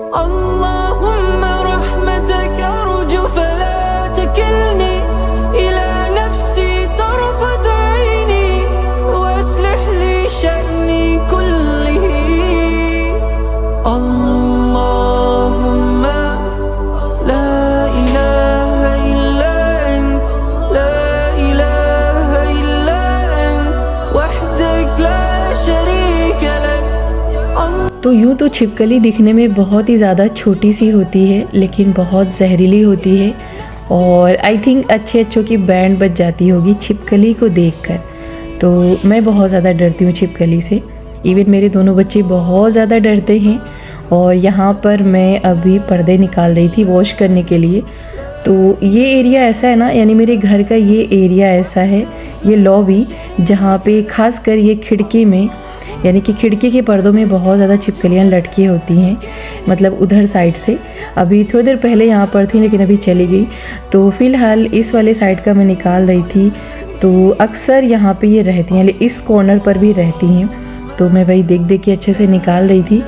अल्लाहुम्मा रहमतक अर्जू फला तकिलनी इला नफ्सी तरफत ऐनी वअस्लिह ली शअनी कुल्लिही अल्लाहुम्मा ला इलाहा इल्ला अंत ला इलाहा इल्ला अंत वहदक ला शरीक लक। तो यूँ तो छिपकली दिखने में बहुत ही ज़्यादा छोटी सी होती है, लेकिन बहुत जहरीली होती है। और आई थिंक अच्छे अच्छों की बैंड बज जाती होगी छिपकली को देखकर। तो मैं बहुत ज़्यादा डरती हूँ छिपकली से। इवन मेरे दोनों बच्चे बहुत ज़्यादा डरते हैं। और यहाँ पर मैं अभी पर्दे निकाल रही थी वॉश करने के लिए। तो ये एरिया ऐसा है ना, यानी मेरे घर का ये एरिया ऐसा है, ये लॉबी, जहाँ पे खास कर ये खिड़की में, यानी कि खिड़की के पर्दों में बहुत ज़्यादा छिपकलियाँ लटकी होती हैं, मतलब उधर साइड से। अभी थोड़ी देर पहले यहाँ पर थी, लेकिन अभी चली गई। तो फ़िलहाल इस वाले साइड का मैं निकाल रही थी। तो अक्सर यहाँ पे ये रहती हैं, इस कॉर्नर पर भी रहती हैं। तो मैं वही देख देख के अच्छे से निकाल रही थी।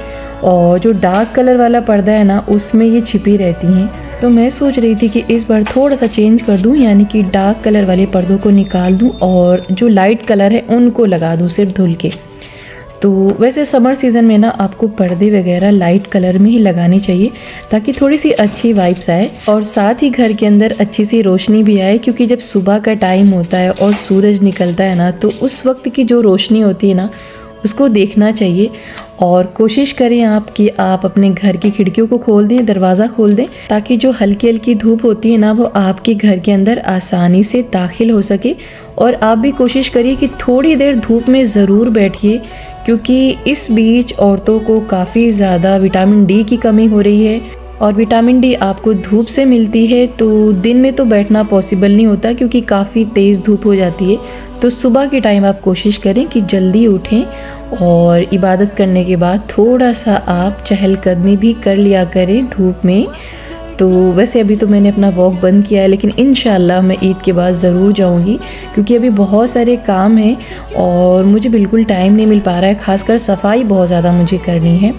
और जो डार्क कलर वाला पर्दा है ना, उसमें ये छिपी रहती हैं। तो मैं सोच रही थी कि इस बार थोड़ा सा चेंज कर दूं, यानी कि डार्क कलर वाले पर्दों को निकाल दूं और जो लाइट कलर है उनको लगा दूं सिर्फ धुल के। तो वैसे समर सीज़न में ना आपको पर्दे वगैरह लाइट कलर में ही लगाने चाहिए, ताकि थोड़ी सी अच्छी वाइब्स आए और साथ ही घर के अंदर अच्छी सी रोशनी भी आए। क्योंकि जब सुबह का टाइम होता है और सूरज निकलता है ना, तो उस वक्त की जो रोशनी होती है ना, उसको देखना चाहिए। और कोशिश करें आप कि आप अपने घर की खिड़कियों को खोल दें, दरवाज़ा खोल दें, ताकि जो हल्की हल्की धूप होती है ना, वो आपके घर के अंदर आसानी से दाखिल हो सके। और आप भी कोशिश करिए कि थोड़ी देर धूप में ज़रूर बैठिए, क्योंकि इस बीच औरतों को काफ़ी ज़्यादा विटामिन डी की कमी हो रही है। और विटामिन डी आपको धूप से मिलती है, तो दिन में तो बैठना पॉसिबल नहीं होता, क्योंकि काफ़ी तेज़ धूप हो जाती है। तो सुबह के टाइम आप कोशिश करें कि जल्दी उठें और इबादत करने के बाद थोड़ा सा आप चहलकदमी भी कर लिया करें धूप में। तो वैसे अभी तो मैंने अपना वॉक बंद किया है, लेकिन इंशाल्लाह मैं ईद के बाद ज़रूर जाऊंगी, क्योंकि अभी बहुत सारे काम हैं और मुझे बिल्कुल टाइम नहीं मिल पा रहा है। ख़ासकर सफाई बहुत ज़्यादा मुझे करनी है।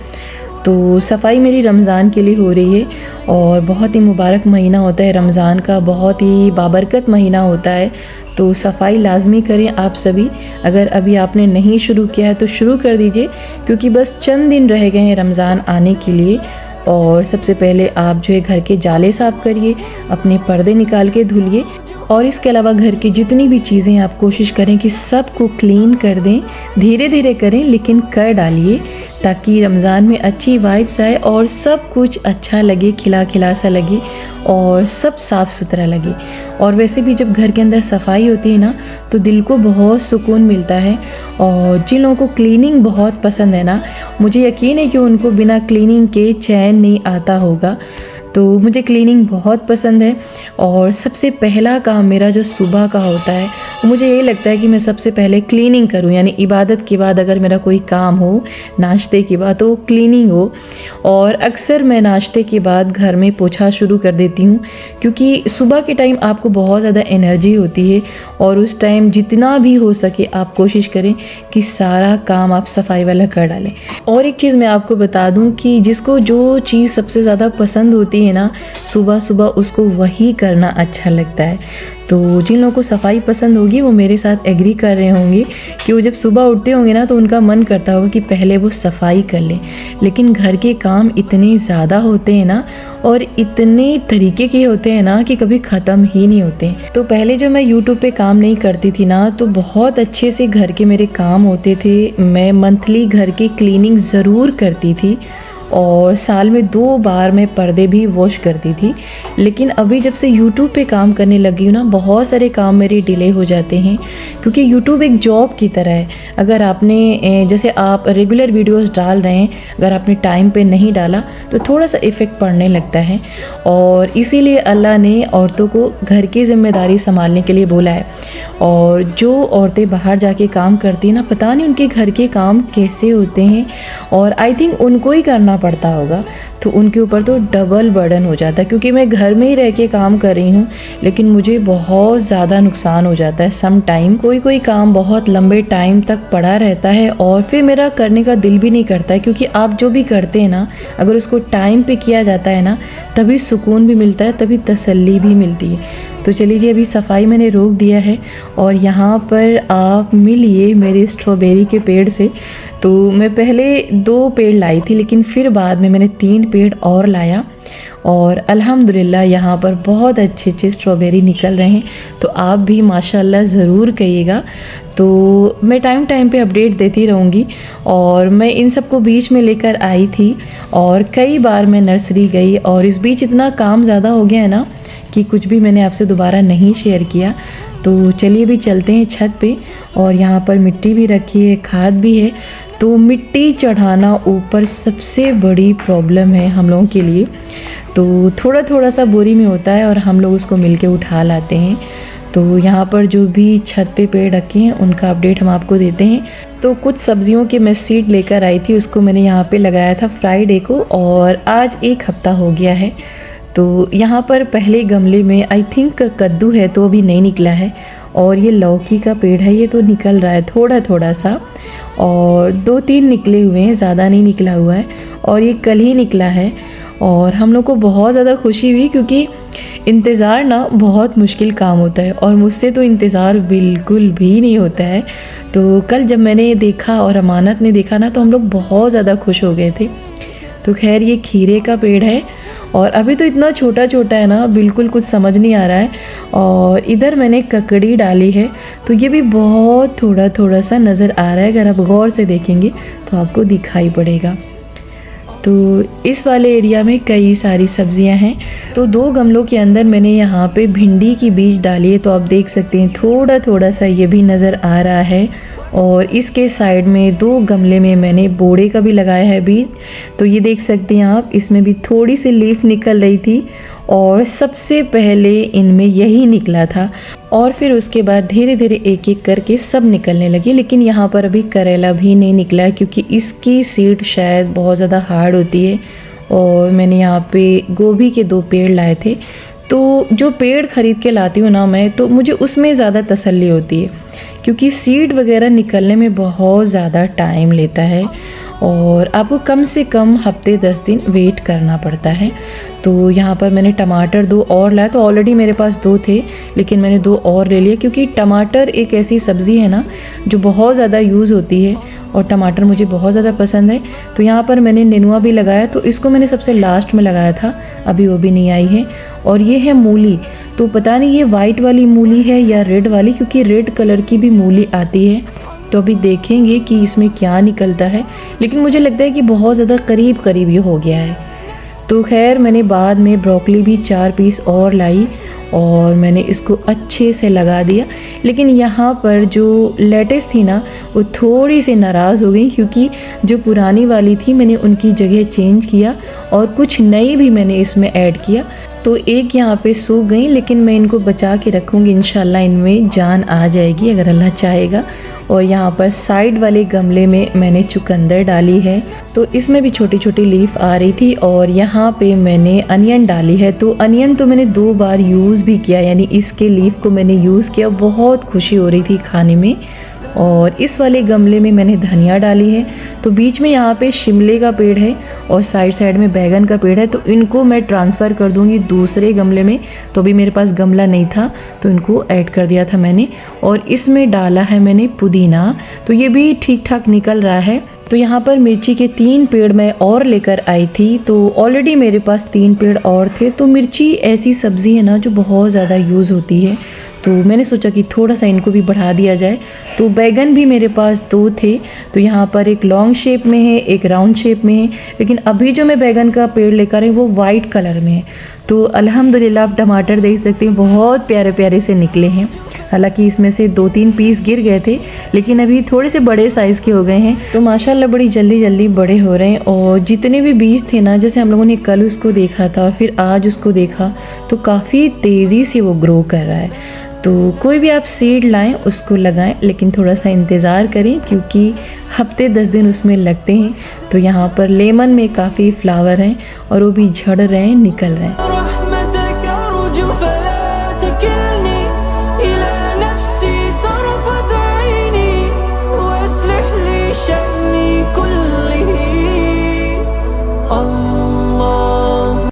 तो सफाई मेरी रमज़ान के लिए हो रही है और बहुत ही मुबारक महीना होता है रमज़ान का, बहुत ही बाबरकत महीना होता है। तो सफाई लाजमी करें आप सभी। अगर अभी आपने नहीं शुरू किया है तो शुरू कर दीजिए, क्योंकि बस चंद दिन रह गए हैं रमज़ान आने के लिए। और सबसे पहले आप जो है घर के जाले साफ़ करिए, अपने पर्दे निकाल के धुलिए। और इसके अलावा घर की जितनी भी चीज़ें आप कोशिश करें कि सबको क्लीन कर दें। धीरे धीरे करें, लेकिन कर डालिए, ताकि रमज़ान में अच्छी वाइब्स आए और सब कुछ अच्छा लगे, खिला खिला सा लगे और सब साफ़ सुथरा लगे। और वैसे भी जब घर के अंदर सफाई होती है ना, तो दिल को बहुत सुकून मिलता है। और जिन लोगों को क्लीनिंग बहुत पसंद है ना, मुझे यकीन है कि उनको बिना क्लीनिंग के चैन नहीं आता होगा। तो मुझे क्लीनिंग बहुत पसंद है। और सबसे पहला काम मेरा जो सुबह का होता है, मुझे यही लगता है कि मैं सबसे पहले क्लीनिंग करूं, यानी इबादत के बाद अगर मेरा कोई काम हो नाश्ते के बाद, तो वो क्लीनिंग हो। और अक्सर मैं नाश्ते के बाद घर में पोछा शुरू कर देती हूं, क्योंकि सुबह के टाइम आपको बहुत ज़्यादा एनर्जी होती है और उस टाइम जितना भी हो सके आप कोशिश करें कि सारा काम आप सफाई वाला कर डालें। और एक चीज़ मैं आपको बता दूं कि जिसको जो चीज़ सबसे ज़्यादा पसंद होती है ना, सुबह सुबह उसको वही करना अच्छा लगता है। तो जिन लोगों को सफाई पसंद होगी वो मेरे साथ एग्री कर रहे होंगे कि वो जब सुबह उठते होंगे ना, तो उनका मन करता होगा कि पहले वो सफाई कर लें। लेकिन घर के काम इतने ज़्यादा होते हैं ना, और इतने तरीके के होते हैं ना, कि कभी ख़त्म ही नहीं होते। तो पहले जब मैं यूट्यूब पे काम नहीं करती थी ना, तो बहुत अच्छे से घर के मेरे काम होते थे। मैं मंथली घर की क्लीनिंग ज़रूर करती थी और साल में 2 बार मैं पर्दे भी वॉश करती थी। लेकिन अभी जब से यूट्यूब पे काम करने लगी हूँ ना, बहुत सारे काम मेरे डिले हो जाते हैं, क्योंकि यूट्यूब एक जॉब की तरह है। अगर आपने जैसे आप रेगुलर वीडियोस डाल रहे हैं, अगर आपने टाइम पे नहीं डाला तो थोड़ा सा इफ़ेक्ट पड़ने लगता है। और इसीलिए अल्लाह ने औरतों को घर की ज़िम्मेदारी संभालने के लिए बोला है। और जो औरतें बाहर जाके काम करती हैं ना, पता नहीं उनके घर के काम कैसे होते हैं, और आई थिंक उनको ही करना पड़ता होगा, तो उनके ऊपर तो डबल बर्डन हो जाता है। क्योंकि मैं घर में ही रह के काम कर रही हूँ, लेकिन मुझे बहुत ज़्यादा नुकसान हो जाता है। सम टाइम कोई काम बहुत लंबे टाइम तक पड़ा रहता है और फिर मेरा करने का दिल भी नहीं करता है। क्योंकि आप जो भी करते हैं ना, अगर उसको टाइम पे किया जाता है ना, तभी सुकून भी मिलता है, तभी तसल्ली भी मिलती है। तो चलिए जी, अभी सफाई मैंने रोक दिया है और यहाँ पर आप मिलिए मेरे स्ट्रॉबेरी के पेड़ से। तो मैं पहले 2 पेड़ लाई थी, लेकिन फिर बाद में मैंने 3 पेड़ और लाया और अल्हम्दुलिल्लाह यहाँ पर बहुत अच्छे स्ट्रॉबेरी निकल रहे हैं। तो आप भी माशाल्लाह ज़रूर कहिएगा। तो मैं टाइम पे अपडेट देती रहूँगी। और मैं इन सबको बीच में लेकर आई थी और कई बार मैं नर्सरी गई, और इस बीच इतना काम ज़्यादा हो गया है ना कि कुछ भी मैंने आपसे दोबारा नहीं शेयर किया। तो चलिए भी चलते हैं छत पे। और यहाँ पर मिट्टी भी रखी है, खाद भी है। तो मिट्टी चढ़ाना ऊपर सबसे बड़ी प्रॉब्लम है हम लोगों के लिए। तो थोड़ा सा बोरी में होता है और हम लोग उसको मिलके उठा लाते हैं। तो यहाँ पर जो भी छत पे पेड़ रखे हैं उनका अपडेट हम आपको देते हैं। तो कुछ सब्जियों के मैं सीड लेकर आई थी, उसको मैंने यहाँ पे लगाया था फ्राइडे को, और आज 1 हफ्ता हो गया है। तो यहाँ पर पहले गमले में आई थिंक कद्दू है, तो अभी नहीं निकला है। और ये लौकी का पेड़ है, ये तो निकल रहा है थोड़ा सा, और 2-3 निकले हुए हैं, ज़्यादा नहीं निकला हुआ है। और ये कल ही निकला है और हम लोग को बहुत ज़्यादा खुशी हुई, क्योंकि इंतज़ार ना बहुत मुश्किल काम होता है और मुझसे तो इंतज़ार बिल्कुल भी नहीं होता है। तो कल जब मैंने देखा और अमानत ने देखा ना, तो हम लोग बहुत ज़्यादा खुश हो गए थे। तो खैर ये खीरे का पेड़ है और अभी तो इतना छोटा है ना, बिल्कुल कुछ समझ नहीं आ रहा है। और इधर मैंने ककड़ी डाली है, तो ये भी बहुत थोड़ा सा नज़र आ रहा है। अगर आप गौर से देखेंगे तो आपको दिखाई पड़ेगा। तो इस वाले एरिया में कई सारी सब्जियां हैं। तो 2 गमलों के अंदर मैंने यहाँ पे भिंडी की बीज डाली है, तो आप देख सकते हैं थोड़ा सा ये भी नज़र आ रहा है। और इसके साइड में 2 गमले में मैंने बोड़े का भी लगाया है बीज। तो ये देख सकते हैं आप, इसमें भी थोड़ी सी लीफ निकल रही थी और सबसे पहले इनमें यही निकला था। और फिर उसके बाद धीरे एक करके सब निकलने लगे। लेकिन यहाँ पर अभी करेला भी नहीं निकला है, क्योंकि इसकी सीड शायद बहुत ज़्यादा हार्ड होती है। और मैंने यहाँ पे गोभी के 2 पेड़ लाए थे। तो जो पेड़ ख़रीद के लाती हूँ ना मैं, तो मुझे उसमें ज़्यादा तसल्ली होती है, क्योंकि सीड वगैरह निकलने में बहुत ज़्यादा टाइम लेता है और आपको कम से कम हफ्ते 10 दिन वेट करना पड़ता है। तो यहाँ पर मैंने टमाटर 2 और लाया। तो ऑलरेडी मेरे पास 2 थे, लेकिन मैंने 2 और ले लिए, क्योंकि टमाटर एक ऐसी सब्ज़ी है ना जो बहुत ज़्यादा यूज़ होती है और टमाटर मुझे बहुत ज़्यादा पसंद है। तो यहाँ पर मैंने नेनुआ भी लगाया, तो इसको मैंने सबसे लास्ट में लगाया था, अभी वो भी नहीं आई है। और ये है मूली। तो पता नहीं ये वाइट वाली मूली है या रेड वाली, क्योंकि रेड कलर की भी मूली आती है। तो अभी देखेंगे कि इसमें क्या निकलता है, लेकिन मुझे लगता है कि बहुत ज़्यादा करीब ये हो गया है। तो खैर मैंने बाद में ब्रोकली भी 4 पीस और लाई और मैंने इसको अच्छे से लगा दिया। लेकिन यहाँ पर जो लेटेस थी ना, वो थोड़ी सी नाराज़ हो गई, क्योंकि जो पुरानी वाली थी मैंने उनकी जगह चेंज किया और कुछ नई भी मैंने इसमें ऐड किया। तो एक यहाँ पे सूख गई, लेकिन मैं इनको बचा के रखूँगी, इंशाल्लाह इनमें जान आ जाएगी अगर अल्लाह चाहेगा। और यहाँ पर साइड वाले गमले में मैंने चुकंदर डाली है, तो इसमें भी छोटी लीफ आ रही थी। और यहाँ पे मैंने अनियन डाली है। तो अनियन तो मैंने 2 बार यूज़ भी किया, यानी इसके लीफ को मैंने यूज़ किया, बहुत खुशी हो रही थी खाने में। और इस वाले गमले में मैंने धनिया डाली है। तो बीच में यहाँ पे शिमले का पेड़ है और साइड में बैगन का पेड़ है। तो इनको मैं ट्रांसफ़र कर दूँगी दूसरे गमले में। तो अभी मेरे पास गमला नहीं था, तो इनको ऐड कर दिया था मैंने। और इसमें डाला है मैंने पुदीना, तो ये भी ठीक ठाक निकल रहा है। तो यहाँ पर मिर्ची के 3 पेड़ मैं और लेकर आई थी। तो ऑलरेडी मेरे पास 3 पेड़ और थे। तो मिर्ची ऐसी सब्ज़ी है ना जो बहुत ज़्यादा यूज़ होती है, तो मैंने सोचा कि थोड़ा सा इनको भी बढ़ा दिया जाए। तो बैगन भी मेरे पास 2 थे। तो यहाँ पर एक लॉन्ग शेप में है, एक राउंड शेप में है। लेकिन अभी जो मैं बैगन का पेड़ लेकर आई वो वाइट कलर में है। तो अल्हम्दुलिल्लाह आप टमाटर देख सकते हैं, बहुत प्यारे से निकले हैं। हालांकि इसमें से 2-3 पीस गिर गए थे, लेकिन अभी थोड़े से बड़े साइज़ के हो गए हैं। तो माशाल्लाह बड़ी जल्दी बड़े हो रहे हैं। और जितने भी बीज थे ना, जैसे हम लोगों ने कल उसको देखा था फिर आज उसको देखा, तो काफ़ी तेज़ी से वो ग्रो कर रहा है। तो कोई भी आप सीड लाएं उसको लगाएं, लेकिन थोड़ा सा इंतज़ार करें क्योंकि हफ्ते 10 दिन उसमें लगते हैं। तो यहाँ पर लेमन में काफ़ी फ्लावर हैं और वो भी झड़ रहे हैं, निकल रहे हैं।